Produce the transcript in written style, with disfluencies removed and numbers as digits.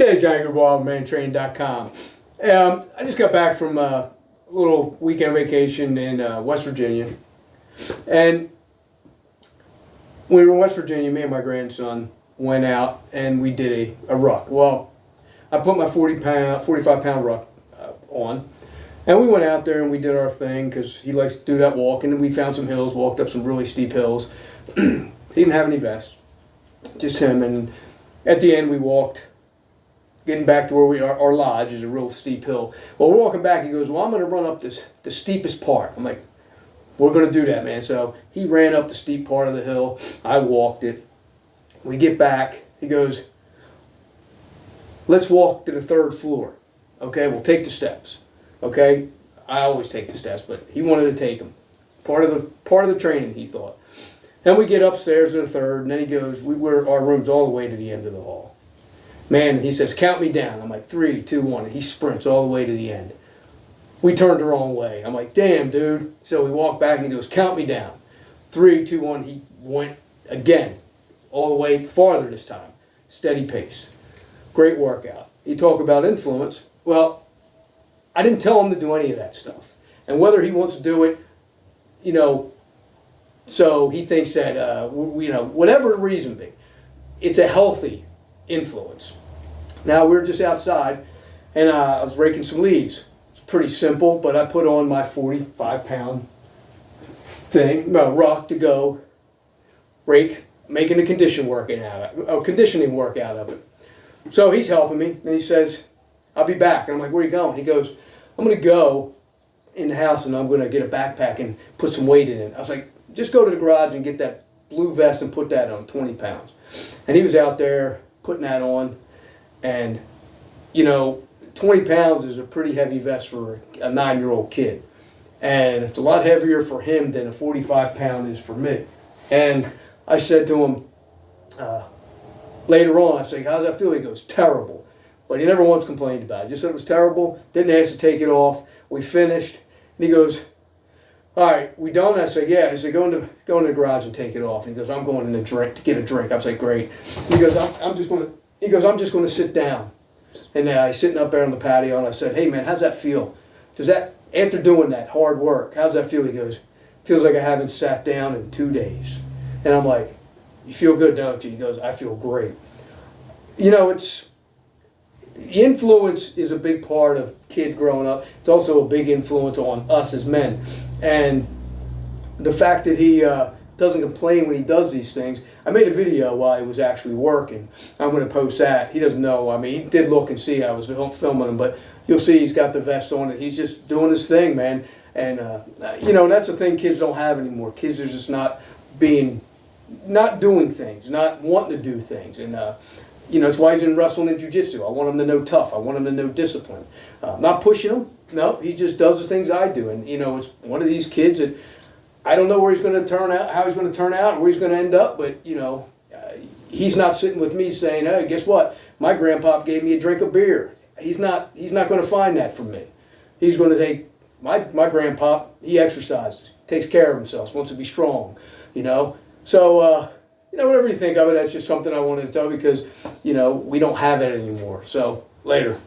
Hey, Johnny Grube, wildmantraining.com. I just got back from a little weekend vacation in West Virginia. And when we were in West Virginia, me and my grandson went out and we did a ruck. Well, I put my 45 pound ruck on. And we went out there and we did our thing because he likes to do that walking. And we found some hills, walked up some really steep hills. He didn't have any vest, just him. And at the end, we walked, getting back to where we are. Our lodge is a real steep hill. Well, we're walking back. He goes, well, I'm going to run up the steepest part. I'm like, we're going to do that, man. So he ran up the steep part of the hill. I walked it. We get back. He goes, let's walk to the third floor. Okay, we'll take the steps. Okay, I always take the steps, but he wanted to take them. Part of the training, he thought. Then we get upstairs to the third, and then he goes, our room's all the way to the end of the hall. Man, he says, count me down. I'm like, 3, 2, 1. And he sprints all the way to the end. We turned the wrong way. I'm like, damn, dude. So we walk back, and he goes, count me down. 3, 2, 1. He went again, all the way farther this time. Steady pace. Great workout. You talk about influence. Well, I didn't tell him to do any of that stuff. And whether he wants to do it, so he thinks that, whatever the reason be, it's a healthy influence. Now, we're just outside, and I was raking some leaves. It's pretty simple, but I put on my 45 pound ruck to go rake, making a conditioning work out of it. So he's helping me, and he says, I'll be back. And I'm like, where are you going? He goes, I'm going to go in the house and I'm going to get a backpack and put some weight in it. I was like, just go to the garage and get that blue vest and put that on, 20 pounds. And he was out there putting that on. And, 20 pounds is a pretty heavy vest for a 9-year-old kid. And it's a lot heavier for him than a 45 pound is for me. And I said to him later on, I said, how's that feel? He goes, terrible. But he never once complained about it. Just said it was terrible. Didn't ask to take it off. We finished. And he goes, all right, we done? I said, yeah. I said, go in the garage and take it off. And he goes, I'm going in to get a drink. I was like, great. He goes, I'm just going to sit down. And he's sitting up there on the patio. And I said, hey, man, how's that feel? After doing that hard work, how's that feel? He goes, feels like I haven't sat down in 2 days. And I'm like, you feel good, don't you? He goes, I feel great. The influence is a big part of kids growing up. It's also a big influence on us as men. And the fact that he doesn't complain when he does these things. I made a video while he was actually working. I'm going to post that. He doesn't know. I mean, he did look and see I was filming him, but you'll see he's got the vest on and he's just doing his thing, man. And, that's the thing kids don't have anymore. Kids are just not doing things, not wanting to do things. And, that's why he's in wrestling and jiu-jitsu. I want him to know tough. I want him to know discipline. Not pushing him. No, he just does the things I do. And, it's one of these kids that I don't know where he's going to turn out, how he's going to turn out, where he's going to end up. But, he's not sitting with me saying, hey, guess what? My grandpa gave me a drink of beer. He's not going to find that from me. He's going to take, my grandpa, he exercises, takes care of himself, wants to be strong, So, whatever you think of it, that's just something I wanted to tell because, we don't have it anymore. So, later.